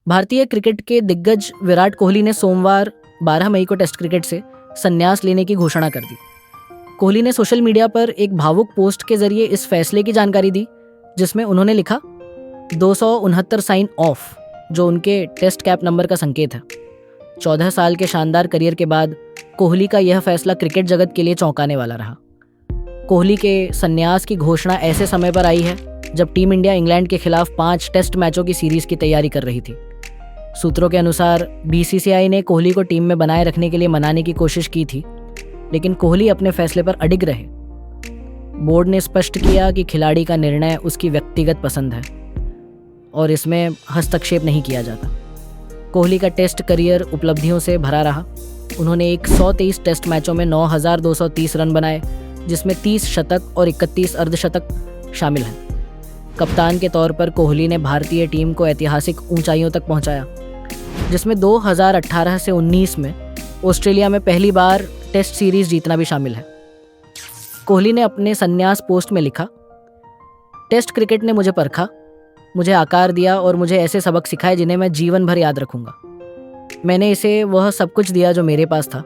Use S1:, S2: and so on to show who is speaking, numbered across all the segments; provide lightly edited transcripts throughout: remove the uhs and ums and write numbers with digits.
S1: भारतीय क्रिकेट के दिग्गज विराट कोहली ने सोमवार 12 मई को टेस्ट क्रिकेट से संन्यास लेने की घोषणा कर दी। कोहली ने सोशल मीडिया पर एक भावुक पोस्ट के जरिए इस फैसले की जानकारी दी, जिसमें उन्होंने लिखा 269 साइन ऑफ, जो उनके टेस्ट कैप नंबर का संकेत है। 14 साल के शानदार करियर के बाद कोहली का यह फैसला क्रिकेट जगत के लिए चौंकाने वाला रहा। कोहली के संन्यास की घोषणा ऐसे समय पर आई है जब टीम इंडिया इंग्लैंड के खिलाफ 5 टेस्ट मैचों की सीरीज की तैयारी कर रही थी। सूत्रों के अनुसार बीसीसीआई ने कोहली को टीम में बनाए रखने के लिए मनाने की कोशिश की थी, लेकिन कोहली अपने फैसले पर अडिग रहे। बोर्ड ने स्पष्ट किया कि खिलाड़ी का निर्णय उसकी व्यक्तिगत पसंद है और इसमें हस्तक्षेप नहीं किया जाता। कोहली का टेस्ट करियर उपलब्धियों से भरा रहा। उन्होंने 123 टेस्ट मैचों में 9,230 रन बनाए, जिसमें 30 शतक और 31 अर्धशतक शामिल हैं। कप्तान के तौर पर कोहली ने भारतीय टीम को ऐतिहासिक ऊंचाइयों तक पहुंचाया, जिसमें 2018 से 19 में ऑस्ट्रेलिया में पहली बार टेस्ट सीरीज जीतना भी शामिल है। कोहली ने अपने संन्यास पोस्ट में लिखा, टेस्ट क्रिकेट ने मुझे परखा, मुझे आकार दिया और मुझे ऐसे सबक सिखाए जिन्हें मैं जीवन भर याद रखूंगा। मैंने इसे वह सब कुछ दिया जो मेरे पास था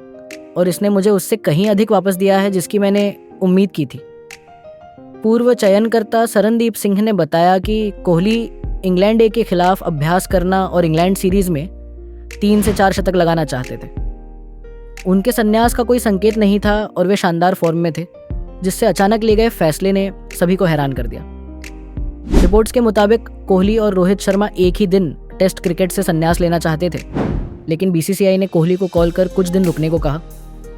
S1: और इसने मुझे उससे कहीं अधिक वापस दिया है जिसकी मैंने उम्मीद की थी। पूर्व चयनकर्ता सरनदीप सिंह ने बताया कि कोहली इंग्लैंड ए के खिलाफ अभ्यास करना और इंग्लैंड सीरीज में 3 से 4 शतक लगाना चाहते थे। उनके संन्यास का कोई संकेत नहीं था और वे शानदार फॉर्म में थे, जिससे अचानक लिए गए फैसले ने सभी को हैरान कर दिया। रिपोर्ट्स के मुताबिक कोहली और रोहित शर्मा एक ही दिन टेस्ट क्रिकेट से संन्यास लेना चाहते थे, लेकिन बीसीसीआई ने कोहली को कॉल कर कुछ दिन रुकने को कहा।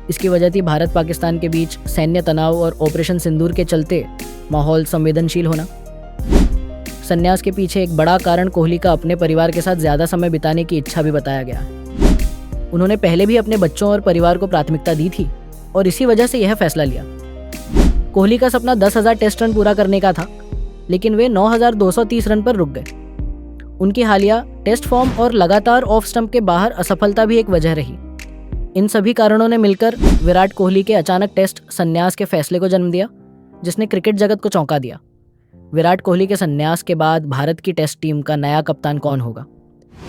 S1: इसकी वजह थी भारत पाकिस्तान के बीच सैन्य तनाव और ऑपरेशन सिंदूर के चलते माहौल संवेदनशील होना। संन्यास के पीछे एक बड़ा कारण कोहली का अपने परिवार के साथ ज़्यादा समय बिताने की इच्छा भी बताया गया है। उन्होंने पहले भी अपने बच्चों और परिवार को प्राथमिकता दी थी और इसी वजह से यह फैसला लिया। कोहली का सपना 10,000 टेस्ट रन पूरा करने का था, लेकिन वे 9,230 रन पर रुक गए। उनकी हालिया टेस्ट फॉर्म और लगातार ऑफ स्टंप के बाहर असफलता भी एक वजह रही। इन सभी कारणों ने मिलकर विराट कोहली के अचानक टेस्ट संन्यास के फैसले को जन्म दिया, जिसने क्रिकेट जगत को चौंका दिया। विराट कोहली के संन्यास के बाद भारत की टेस्ट टीम का नया कप्तान कौन होगा?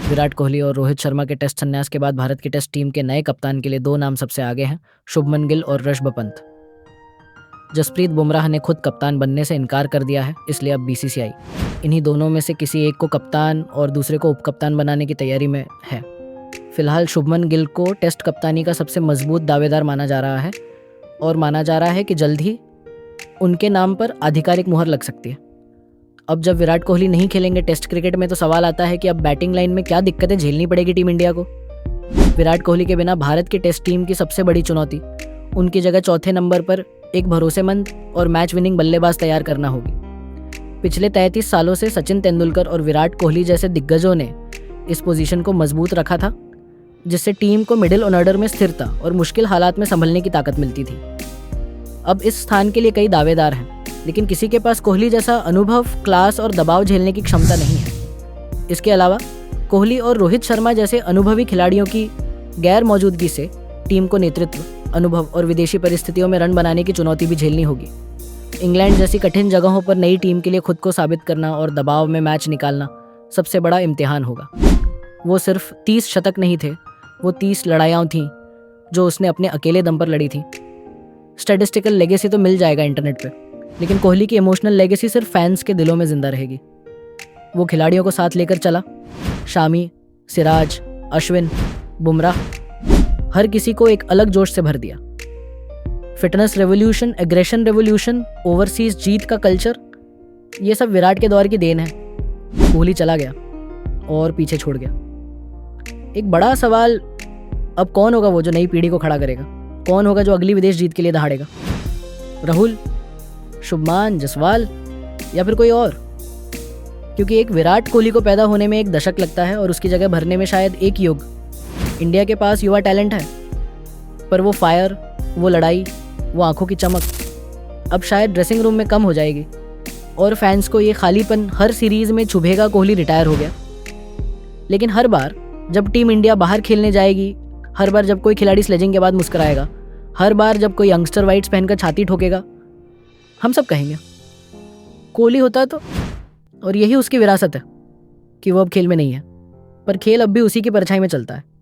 S1: विराट कोहली और रोहित शर्मा के टेस्ट संन्यास के बाद भारत की टेस्ट टीम के नए कप्तान के लिए 2 नाम सबसे आगे हैं, शुभमन गिल और ऋषभ पंत। जसप्रीत बुमराह ने खुद कप्तान बनने से इनकार कर दिया है, इसलिए अब बीसीसीआई इन्हीं दोनों में से किसी एक को कप्तान और दूसरे को उपकप्तान बनाने की तैयारी में है। फिलहाल शुभमन गिल को टेस्ट कप्तानी का सबसे मजबूत दावेदार माना जा रहा है और माना जा रहा है कि जल्द ही उनके नाम पर आधिकारिक मुहर लग सकती है। अब जब विराट कोहली नहीं खेलेंगे टेस्ट क्रिकेट में, तो सवाल आता है कि अब बैटिंग लाइन में क्या दिक्कतें झेलनी पड़ेगी टीम इंडिया को। विराट कोहली के बिना भारत की टेस्ट टीम की सबसे बड़ी चुनौती उनकी जगह चौथे नंबर पर एक भरोसेमंद और मैच विनिंग बल्लेबाज तैयार करना होगी। पिछले 33 सालों से सचिन तेंदुलकर और विराट कोहली जैसे दिग्गजों ने इस पोजीशन को मजबूत रखा था, जिससे टीम को मिडिल ऑर्डर में स्थिरता और मुश्किल हालात में संभलने की ताकत मिलती थी। अब इस स्थान के लिए कई दावेदार हैं, लेकिन किसी के पास कोहली जैसा अनुभव, क्लास और दबाव झेलने की क्षमता नहीं है। इसके अलावा कोहली और रोहित शर्मा जैसे अनुभवी खिलाड़ियों की गैर मौजूदगी से टीम को नेतृत्व, अनुभव और विदेशी परिस्थितियों में रन बनाने की चुनौती भी झेलनी होगी। इंग्लैंड जैसी कठिन जगहों पर नई टीम के लिए खुद को साबित करना और दबाव में मैच निकालना सबसे बड़ा इम्तिहान होगा। वो सिर्फ 30 शतक नहीं थे, वो 30 लड़ाइयाँ थीं जो उसने अपने अकेले दम पर लड़ी थी। स्टैटिस्टिकल लेगेसी तो मिल जाएगा इंटरनेट पे, लेकिन कोहली की इमोशनल लेगेसी सिर्फ फैंस के दिलों में जिंदा रहेगी। वो खिलाड़ियों को साथ लेकर चला, शामी, सिराज, अश्विन, बुमराह, हर किसी को एक अलग जोश से भर दिया। Fitness revolution, aggression revolution, overseas जीत का कल्चर, ये सब विराट के दौर की देन है। कोहली चला गया और पीछे छोड़ गया। एक बड़ा सवाल, अब कौन होगा वो जो नई पीढ़ी को खड़ा करेगा? कौन होगा जो अगली विदेश जीत के लिए दहाड़ेगा? राहुल, शुभमान, जसवाल या फिर कोई और? क्योंकि एक विराट कोहली को पैदा होने में 1 दशक लगता है और उसकी जगह भरने में शायद 1 युग। इंडिया के पास युवा टैलेंट है, पर वो फायर, वो लड़ाई, वो आंखों की चमक अब शायद ड्रेसिंग रूम में कम हो जाएगी और फैंस को ये खालीपन हर सीरीज में चुभेगा। कोहली रिटायर हो गया, लेकिन हर बार जब टीम इंडिया बाहर खेलने जाएगी, हर बार जब कोई खिलाड़ी स्लेजिंग के बाद मुस्कुराएगा, हर बार जब कोई यंगस्टर वाइट्स पहनकर छाती ठोकेगा, हम सब कहेंगे कोहली होता तो। और यही उसकी विरासत है कि वो अब खेल में नहीं है। पर खेल अब भी उसी की परछाई में चलता है।